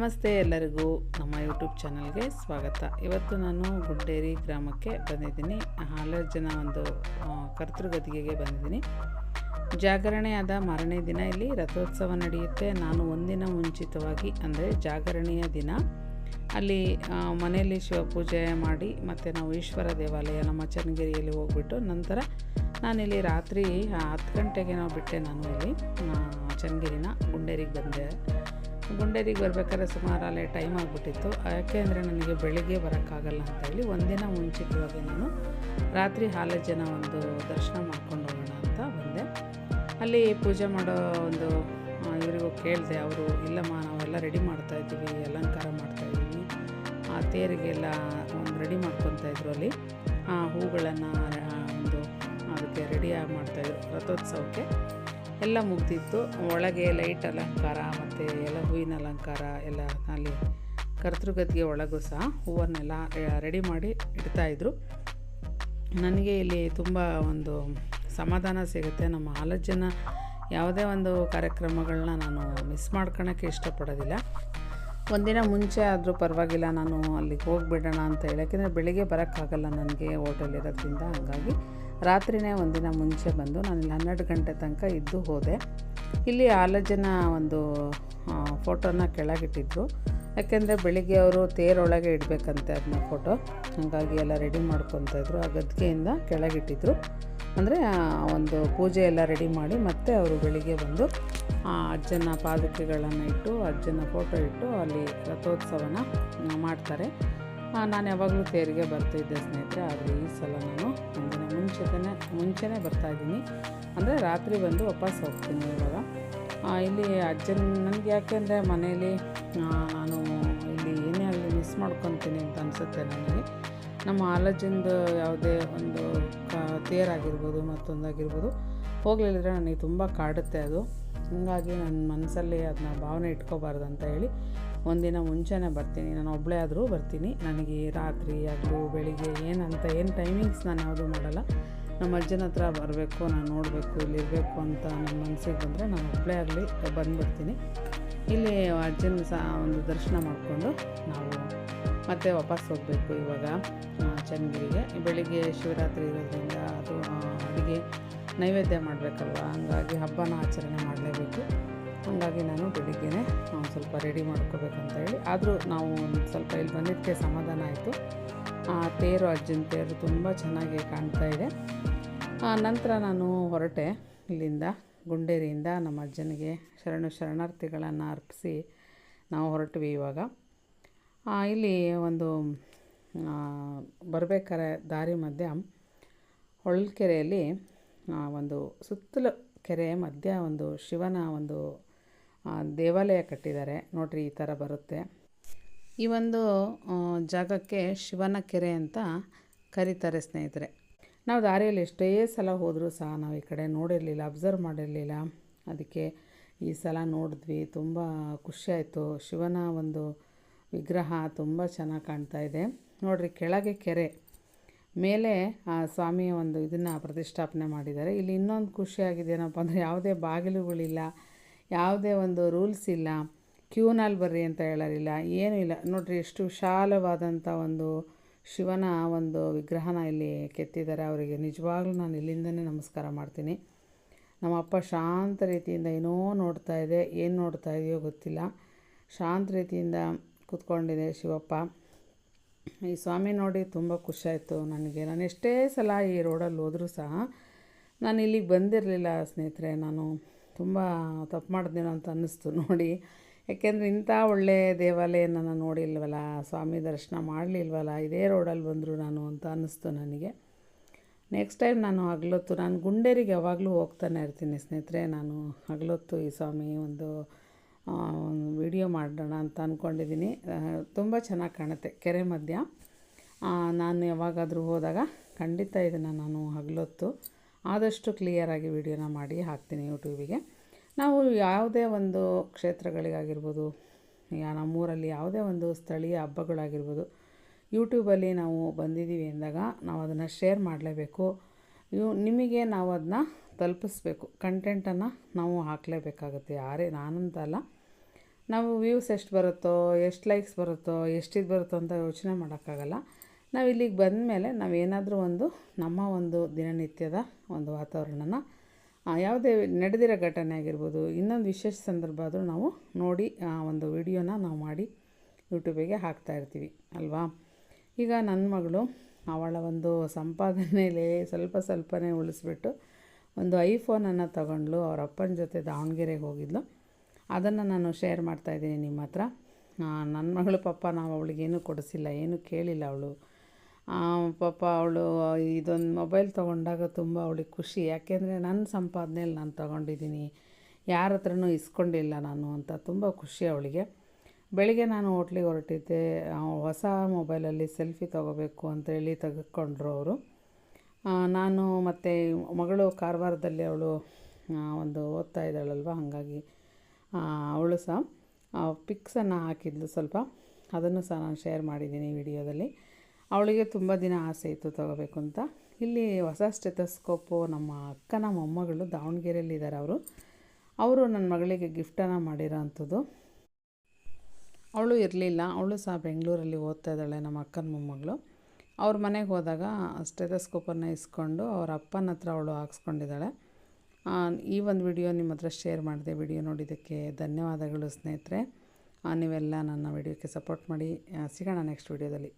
ನಮಸ್ತೆ ಎಲ್ಲರಿಗೂ ನಮ್ಮ ಯೂಟ್ಯೂಬ್ ಚಾನಲ್ಗೆ ಸ್ವಾಗತ. ಇವತ್ತು ನಾನು ಗುಡ್ಡೇರಿ ಗ್ರಾಮಕ್ಕೆ ಬಂದಿದ್ದೀನಿ. ಹಲವು ಜನ ಒಂದು ಕರ್ತೃಗದ್ದಿಗೆಗೆ ಬಂದಿದ್ದೀನಿ. ಜಾಗರಣೆಯಾದ ಮಾರನೇ ದಿನ ಇಲ್ಲಿ ರಥೋತ್ಸವ ನಡೆಯುತ್ತೆ. ನಾನು ಒಂದಿನ ಮುಂಚಿತವಾಗಿ ಅಂದರೆ ಜಾಗರಣೆಯ ದಿನ ಅಲ್ಲಿ ಮನೆಯಲ್ಲಿ ಶಿವಪೂಜೆ ಮಾಡಿ ಮತ್ತು ನಾವು ಈಶ್ವರ ದೇವಾಲಯ ನಮ್ಮ ಚನ್ನಗಿರಿಯಲ್ಲಿ ಹೋಗ್ಬಿಟ್ಟು ನಂತರ ನಾನಿಲ್ಲಿ ರಾತ್ರಿ 10 ಗಂಟೆಗೆ ಬಿಟ್ಟೆ. ನಾನು ಇಲ್ಲಿ ಚನ್ನಗಿರಿನ ಗುಂಡೇರಿಗೆ ಬಂದೆ. ಗುಂಡೇರಿಗೆ ಬರಬೇಕಾದ್ರೆ ಸುಮಾರು ಅಲ್ಲೇ ಟೈಮ್ ಆಗಿಬಿಟ್ಟಿತ್ತು. ಯಾಕೆ ಅಂದರೆ ನನಗೆ ಬೆಳಿಗ್ಗೆ ಬರೋಕ್ಕಾಗಲ್ಲ ಅಂತ ಹೇಳಿ ಒಂದಿನ ಮುಂಚಿತವಾಗಿ ನಾನು ರಾತ್ರಿ ಹಾಲಜ್ಜನ ಜನ ಒಂದು ದರ್ಶನ ಮಾಡ್ಕೊಂಡು ಹೋಗೋಣ ಅಂತ ಬಂದೆ. ಅಲ್ಲಿ ಪೂಜೆ ಮಾಡೋ ಒಂದು ಇವರಿಗೂ ಕೇಳಿದೆ. ಅವರು ಇಲ್ಲಮ್ಮ ನಾವೆಲ್ಲ ರೆಡಿ ಮಾಡ್ತಾಯಿದ್ದೀವಿ, ಅಲಂಕಾರ ಮಾಡ್ತಾಯಿದ್ದೀವಿ, ತೇರಿಗೆಲ್ಲ ಒಂದು ರೆಡಿ ಮಾಡ್ಕೊತಾಯಿದ್ರು. ಅಲ್ಲಿ ಹೂಗಳನ್ನು ಒಂದು ಅದಕ್ಕೆ ರೆಡಿಯಾಗಿ ಮಾಡ್ತಾಯಿದ್ರು. ರಥೋತ್ಸವಕ್ಕೆ ಎಲ್ಲ ಮುಗ್ದಿತ್ತು. ಒಳಗೆ ಲೈಟ್ ಅಲಂಕಾರ ಮತ್ತು ಎಲ್ಲ ಹೂವಿನ ಅಲಂಕಾರ ಎಲ್ಲ ಅಲ್ಲಿ ಕರ್ತೃಗದ್ದಿಗೆ ಒಳಗೂ ಸಹ ಹೂವನ್ನೆಲ್ಲ ರೆಡಿ ಮಾಡಿ ಇಡ್ತಾಯಿದ್ರು. ನನಗೆ ಇಲ್ಲಿ ತುಂಬ ಒಂದು ಸಮಾಧಾನ ಸಿಗುತ್ತೆ. ನಮ್ಮ ಆಲೋಚನೆ ಯಾವುದೇ ಒಂದು ಕಾರ್ಯಕ್ರಮಗಳನ್ನ ನಾನು ಮಿಸ್ ಮಾಡ್ಕೊಳ್ಳೋಕ್ಕೆ ಇಷ್ಟಪಡೋದಿಲ್ಲ. ಒಂದಿನ ಮುಂಚೆ ಆದರೂ ಪರವಾಗಿಲ್ಲ, ನಾನು ಅಲ್ಲಿಗೆ ಹೋಗಿಬಿಡೋಣ ಅಂತ ಹೇಳಿ. ಯಾಕೆಂದರೆ ಬೆಳಿಗ್ಗೆ ಬರೋಕ್ಕಾಗಲ್ಲ ನನಗೆ ಹೋಟೆಲ್ ಇರೋದ್ರಿಂದ. ಹಾಗಾಗಿ ರಾತ್ರಿಯೇ ಒಂದಿನ ಮುಂಚೆ ಬಂದು ನಾನಿಲ್ಲಿ 12 ಗಂಟೆ ತನಕ ಇದ್ದು ಹೋದೆ. ಇಲ್ಲಿ ಆಲೋಚನ ಒಂದು ಫೋಟೋನ ಕೆಳಗಿಟ್ಟಿದ್ರು. ಯಾಕೆಂದರೆ ಬೆಳಿಗ್ಗೆ ಅವರು ತೇರೊಳಗೆ ಇಡಬೇಕಂತೆ ಅದನ್ನ ಫೋಟೋ. ಹಾಗಾಗಿ ಎಲ್ಲ ರೆಡಿ ಮಾಡ್ಕೊತಾಯಿದ್ರು. ಆ ಗದ್ದಿಗೆಯಿಂದ ಕೆಳಗಿಟ್ಟಿದ್ರು. ಅಂದರೆ ಒಂದು ಪೂಜೆ ಎಲ್ಲ ರೆಡಿ ಮಾಡಿ ಮತ್ತೆ ಅವರು ಬೆಳಿಗ್ಗೆ ಬಂದು ಅಜ್ಜನ ಪಾದುಕೆಗಳನ್ನು ಇಟ್ಟು ಅಜ್ಜನ ಫೋಟೋ ಇಟ್ಟು ಅಲ್ಲಿ ರಥೋತ್ಸವನ ಮಾಡ್ತಾರೆ. ನಾನು ಯಾವಾಗಲೂ ತೇರಿಗೆ ಬರ್ತಾಯಿದ್ದೆ ಸ್ನೇಹಿತರೆ. ಆದರೆ ಈ ಸಲ ನಾನು ಒಂದಿನ ಮುಂಚೆನೇ ಬರ್ತಾಯಿದ್ದೀನಿ. ಅಂದರೆ ರಾತ್ರಿ ಬಂದು ವಾಪಸ್ ಹೋಗ್ತೀನಿ ಇವಾಗ. ಇಲ್ಲಿ ಅಜ್ಜನ ನನಗೆ ಯಾಕೆಂದರೆ ಮನೇಲಿ ನಾನು ಇಲ್ಲಿ ಏನೇ ಆಗಲಿ ಮಿಸ್ ಮಾಡ್ಕೊತೀನಿ ಅಂತ ಅನಿಸುತ್ತೆ ನನಗೆ. ನಮ್ಮ ಆಲೋಚನೆದು ಯಾವುದೇ ಒಂದು ತೇರಾಗಿರ್ಬೋದು ಮತ್ತೊಂದಾಗಿರ್ಬೋದು ಹೋಗಲಿಲ್ಲದ್ರೆ ನನಗೆ ತುಂಬ ಕಾಡುತ್ತೆ ಅದು. ಹಾಗಾಗಿ ನನ್ನ ಮನಸ್ಸಲ್ಲಿ ಅದನ್ನ ಭಾವನೆ ಇಟ್ಕೋಬಾರ್ದು ಅಂತ ಹೇಳಿ ಒಂದಿನ ಮುಂಚೆನೇ ಬರ್ತೀನಿ. ನಾನು ಒಬ್ಬಳೇ ಆದರೂ ಬರ್ತೀನಿ. ನನಗೆ ರಾತ್ರಿ ಆಗಲೂ ಬೆಳಿಗ್ಗೆ ಏನು ಟೈಮಿಂಗ್ಸ್ ನಾನು ಯಾವುದೂ ಮಾಡಲ್ಲ. ನಮ್ಮ ಅಜ್ಜನ ಹತ್ರ ಬರಬೇಕು, ನಾನು ನೋಡಬೇಕು, ಇಲ್ಲಿರಬೇಕು ಅಂತ ನನ್ನ ಮನಸ್ಸಿಗೆ ಬಂದರೆ ನಾನು ಒಬ್ಬಳೇ ಆಗಲಿ ಬಂದುಬಿಡ್ತೀನಿ. ಇಲ್ಲಿ ಅಜ್ಜನ ಸಹ ಒಂದು ದರ್ಶನ ಮಾಡಿಕೊಂಡು ನಾವು ಮತ್ತೆ ವಾಪಸ್ ಹೋಗಬೇಕು ಇವಾಗ ಚನ್ನಗಿರಿಗೆ. ಬೆಳಿಗ್ಗೆ ಶಿವರಾತ್ರಿ ಇರೋದ್ರಿಂದ ಅದು ಅಡುಗೆ ನೈವೇದ್ಯ ಮಾಡಬೇಕಲ್ವ, ಹಂಗಾಗಿ ಹಬ್ಬನ ಆಚರಣೆ ಮಾಡಲೇಬೇಕು. ಹಾಗಾಗಿ ನಾನು ಬೆಳಿಗ್ಗೆನೇ ಸ್ವಲ್ಪ ರೆಡಿ ಮಾಡ್ಕೋಬೇಕಂತ ಹೇಳಿ. ಆದರೂ ನಾವು ಒಂದು ಸ್ವಲ್ಪ ಇಲ್ಲಿ ಬಂದಿದ್ದಕ್ಕೆ ಸಮಾಧಾನ ಆಯಿತು. ತೇರು ಅಜ್ಜನ ತೇರು ತುಂಬ ಚೆನ್ನಾಗಿ ಕಾಣ್ತಾ ಇದೆ. ನಂತರ ನಾನು ಹೊರಟೆ ಇಲ್ಲಿಂದ ಗುಂಡೇರಿಯಿಂದ ನಮ್ಮ ಅಜ್ಜನಿಗೆ ಶರಣಾರ್ಥಿಗಳನ್ನು ಅರ್ಪಿಸಿ ನಾವು ಹೊರಟ್ವಿ ಇವಾಗ. ಇಲ್ಲಿ ಒಂದು ಬರಬೇಕಾದ್ರೆ ದಾರಿ ಮಧ್ಯ ಹೊಳಲ್ಕೆರೆಯಲ್ಲಿ ಒಂದು ಸುತ್ತಲೂ ಕೆರೆ ಮಧ್ಯ ಒಂದು ಶಿವನ ಒಂದು ದೇವಾಲಯ ಕಟ್ಟಿದ್ದಾರೆ ನೋಡ್ರಿ. ಈ ಥರ ಬರುತ್ತೆ. ಈ ಒಂದು ಜಾಗಕ್ಕೆ ಶಿವನ ಕೆರೆ ಅಂತ ಕರೀತಾರೆ ಸ್ನೇಹಿತರೆ. ನಾವು ದಾರಿಯಲ್ಲಿ ಎಷ್ಟೇ ಸಲ ಹೋದರೂ ಸಹ ನಾವು ಈ ಕಡೆ ನೋಡಿರಲಿಲ್ಲ, ಅಬ್ಸರ್ವ್ ಮಾಡಿರಲಿಲ್ಲ. ಅದಕ್ಕೆ ಈ ಸಲ ನೋಡಿದ್ವಿ. ತುಂಬ ಖುಷಿಯಾಯಿತು. ಶಿವನ ಒಂದು ವಿಗ್ರಹ ತುಂಬ ಚೆನ್ನಾಗಿ ಕಾಣ್ತಾ ಇದೆ ನೋಡಿರಿ. ಕೆಳಗೆ ಕೆರೆ, ಮೇಲೆ ಸ್ವಾಮಿಯ ಒಂದು ಇದನ್ನು ಪ್ರತಿಷ್ಠಾಪನೆ ಮಾಡಿದ್ದಾರೆ. ಇಲ್ಲಿ ಇನ್ನೊಂದು ಖುಷಿಯಾಗಿದೆಯೇನಪ್ಪ ಅಂದರೆ ಯಾವುದೇ ಬಾಗಿಲುಗಳಿಲ್ಲ, ಯಾವುದೇ ಒಂದು ರೂಲ್ಸ್ ಇಲ್ಲ, ಕ್ಯೂನಲ್ಲಿ ಬರ್ರಿ ಅಂತ ಹೇಳೋರಿಲ್ಲ, ಏನೂ ಇಲ್ಲ ನೋಡಿರಿ. ಎಷ್ಟು ವಿಶಾಲವಾದಂಥ ಒಂದು ಶಿವನ ಒಂದು ವಿಗ್ರಹನ ಇಲ್ಲಿ ಕೆತ್ತಿದ್ದಾರೆ. ಅವರಿಗೆ ನಿಜವಾಗ್ಲೂ ನಾನು ಇಲ್ಲಿಂದನೇ ನಮಸ್ಕಾರ ಮಾಡ್ತೀನಿ. ನಮ್ಮ ಅಪ್ಪ ಶಾಂತ ರೀತಿಯಿಂದ ಏನೋ ನೋಡ್ತಾ ಇದೆ, ಏನು ನೋಡ್ತಾ ಇದೆಯೋ ಗೊತ್ತಿಲ್ಲ. ಶಾಂತ ರೀತಿಯಿಂದ ಕೂತ್ಕೊಂಡಿದೆ ಶಿವಪ್ಪ. ಈ ಸ್ವಾಮಿ ನೋಡಿ ತುಂಬ ಖುಷಿಯಾಯಿತು ನನಗೆ. ನಾನು ಎಷ್ಟೇ ಸಲ ಈ ರೋಡಲ್ಲಿ ಹೋದರೂ ಸಹ ನಾನು ಇಲ್ಲಿಗೆ ಬಂದಿರಲಿಲ್ಲ ಸ್ನೇಹಿತರೆ. ನಾನು ತುಂಬ ತಪ್ಪು ಮಾಡಿದ್ನೇನೋ ಅಂತ ಅನ್ನಿಸ್ತು ನೋಡಿ. ಯಾಕೆಂದರೆ ಇಂಥ ಒಳ್ಳೆಯ ದೇವಾಲಯನ ನಾನು ನೋಡಿಲ್ವಲ್ಲ, ಸ್ವಾಮಿ ದರ್ಶನ ಮಾಡಲಿಲ್ವಲ್ಲ ಇದೇ ರೋಡಲ್ಲಿ ಬಂದರು ನಾನು ಅಂತ ಅನ್ನಿಸ್ತು ನನಗೆ. ನೆಕ್ಸ್ಟ್ ಟೈಮ್ ನಾನು ಹಗಲೊತ್ತು ನಾನು ಗುಂಡೇರಿಗೆ ಯಾವಾಗಲೂ ಹೋಗ್ತಾನೆ ಇರ್ತೀನಿ ಸ್ನೇಹಿತರೆ. ನಾನು ಹಗಲೊತ್ತು ಈ ಸ್ವಾಮಿ ಒಂದು ವಿಡಿಯೋ ಮಾಡೋಣ ಅಂತ ಅಂದ್ಕೊಂಡಿದ್ದೀನಿ. ತುಂಬ ಚೆನ್ನಾಗಿ ಕಾಣುತ್ತೆ ಕೆರೆ ಮಧ್ಯ. ನಾನು ಯಾವಾಗಾದರೂ ಹೋದಾಗ ಖಂಡಿತ ಇದನ್ನು ನಾನು ಹಗಲೊತ್ತು ಆದಷ್ಟು ಕ್ಲಿಯರಾಗಿ ವಿಡಿಯೋನ ಮಾಡಿ ಹಾಕ್ತೀನಿ ಯೂಟ್ಯೂಬಿಗೆ. ನಾವು ಯಾವುದೇ ಒಂದು ಕ್ಷೇತ್ರಗಳಿಗಾಗಿರ್ಬೋದು, ನಮ್ಮೂರಲ್ಲಿ ಯಾವುದೇ ಒಂದು ಸ್ಥಳೀಯ ಹಬ್ಬಗಳಾಗಿರ್ಬೋದು, ಯೂಟ್ಯೂಬಲ್ಲಿ ನಾವು ಬಂದಿದ್ದೀವಿ ಅಂದಾಗ ನಾವು ಅದನ್ನು ಶೇರ್ ಮಾಡಲೇಬೇಕು. ನಿಮಗೆ ನಾವು ಅದನ್ನ ತಲುಪಿಸ್ಬೇಕು. ಕಂಟೆಂಟನ್ನು ನಾವು ಹಾಕಲೇಬೇಕಾಗುತ್ತೆ. ಯಾರೇ ನಾನಂತಲ್ಲ, ನಾವು ವ್ಯೂಸ್ ಎಷ್ಟು ಬರುತ್ತೋ, ಎಷ್ಟು ಲೈಕ್ಸ್ ಬರುತ್ತೋ, ಎಷ್ಟಿದು ಬರುತ್ತೋ ಅಂತ ಯೋಚನೆ ಮಾಡೋಕ್ಕಾಗಲ್ಲ. ನಾವು ಇಲ್ಲಿಗೆ ಬಂದಮೇಲೆ ನಾವೇನಾದರೂ ಒಂದು ನಮ್ಮ ಒಂದು ದಿನನಿತ್ಯದ ಒಂದು ವಾತಾವರಣನ ಯಾವುದೇ ನಡೆದಿರೋ ಘಟನೆ ಆಗಿರ್ಬೋದು, ಇನ್ನೊಂದು ವಿಶೇಷ ಸಂದರ್ಭ ಆದರೂ ನಾವು ನೋಡಿ ಒಂದು ವಿಡಿಯೋನ ನಾವು ಮಾಡಿ ಯೂಟ್ಯೂಬಿಗೆ ಹಾಕ್ತಾಯಿರ್ತೀವಿ ಅಲ್ವಾ. ಈಗ ನನ್ನ ಮಗಳು ಅವಳ ಒಂದು ಸಂಪಾದನೆಯಲ್ಲಿ ಸ್ವಲ್ಪನೇ ಉಳಿಸ್ಬಿಟ್ಟು ಒಂದು ಐಫೋನನ್ನು ತಗೊಂಡ್ಲು. ಅವ್ರ ಅಪ್ಪನ ಜೊತೆ ದಾವಣಗೆರೆಗೆ ಹೋಗಿದ್ಲು. ಅದನ್ನು ನಾನು ಶೇರ್ ಮಾಡ್ತಾಯಿದ್ದೀನಿ ನಿಮ್ಮ ಹತ್ರ. ನನ್ನ ಮಗಳು ಪಾಪ ನಾವು ಅವಳಿಗೇನು ಕೊಡಿಸಿಲ್ಲ, ಏನೂ ಕೇಳಿಲ್ಲ ಅವಳು. ಪಾಪ ಅವಳು ಇದೊಂದು ಮೊಬೈಲ್ ತೊಗೊಂಡಾಗ ತುಂಬ ಅವಳಿಗೆ ಖುಷಿ. ಯಾಕೆಂದರೆ ನನ್ನ ಸಂಪಾದನೆಯಲ್ಲಿ ನಾನು ತೊಗೊಂಡಿದ್ದೀನಿ, ಯಾರ ಹತ್ರನೂ ಇಸ್ಕೊಂಡಿಲ್ಲ ನಾನು ಅಂತ ತುಂಬ ಖುಷಿ ಅವಳಿಗೆ. ಬೆಳಿಗ್ಗೆ ನಾನು ಹೋಟ್ಲಿಗೆ ಹೊರಟಿದ್ದೆ. ಹೊಸ ಮೊಬೈಲಲ್ಲಿ ಸೆಲ್ಫಿ ತೊಗೋಬೇಕು ಅಂತೇಳಿ ತೆಗೆದುಕೊಂಡ್ರು ಅವರು. ನಾನು ಮತ್ತು ಮಗಳು ಕಾರವಾರದಲ್ಲಿ ಅವಳು ಒಂದು ಓದ್ತಾ ಇದ್ದಾಳಲ್ವ, ಹಾಗಾಗಿ ಅವಳು ಸಹ ಪಿಕ್ಸನ್ನು ಹಾಕಿದ್ಲು ಸ್ವಲ್ಪ. ಅದನ್ನು ಸಹ ನಾನು ಶೇರ್ ಮಾಡಿದ್ದೀನಿ ವಿಡಿಯೋದಲ್ಲಿ. ಅವಳಿಗೆ ತುಂಬ ದಿನ ಆಸೆ ಇತ್ತು ತೊಗೋಬೇಕು ಅಂತ. ಇಲ್ಲಿ ಹೊಸ ಸ್ಟೆಥೋಸ್ಕೋಪು ನಮ್ಮ ಅಕ್ಕನ ಮೊಮ್ಮಗಳು ದಾವಣಗೆರೆಯಲ್ಲಿದ್ದಾರೆ ಅವರು ನನ್ನ ಮಗಳಿಗೆ ಗಿಫ್ಟನ್ನು ಮಾಡಿರೋ ಅಂಥದ್ದು. ಅವಳು ಇರಲಿಲ್ಲ, ಅವಳು ಸಹ ಬೆಂಗಳೂರಲ್ಲಿ ಓದ್ತಾ ಇದ್ದಾಳೆ, ನಮ್ಮ ಅಕ್ಕನ ಮೊಮ್ಮಗಳು. ಅವ್ರ ಮನೆಗೆ ಹೋದಾಗ ಸ್ಟೆಥೋಸ್ಕೋಪನ್ನು ಇಸ್ಕೊಂಡು ಅವ್ರ ಅಪ್ಪನ ಹತ್ರ ಅವಳು ಹಾಕ್ಸ್ಕೊಂಡಿದ್ದಾಳೆ. ಈ ಒಂದು ವಿಡಿಯೋ ನಿಮ್ಮ ಹತ್ರ ಶೇರ್ ಮಾಡಿದೆ. ವಿಡಿಯೋ ನೋಡಿದ್ದಕ್ಕೆ ಧನ್ಯವಾದಗಳು ಸ್ನೇಹಿತರೆ. ನೀವೆಲ್ಲ ನನ್ನ ವಿಡಿಯೋಕ್ಕೆ ಸಪೋರ್ಟ್ ಮಾಡಿ. ಸಿಗೋಣ ನೆಕ್ಸ್ಟ್ ವಿಡಿಯೋದಲ್ಲಿ.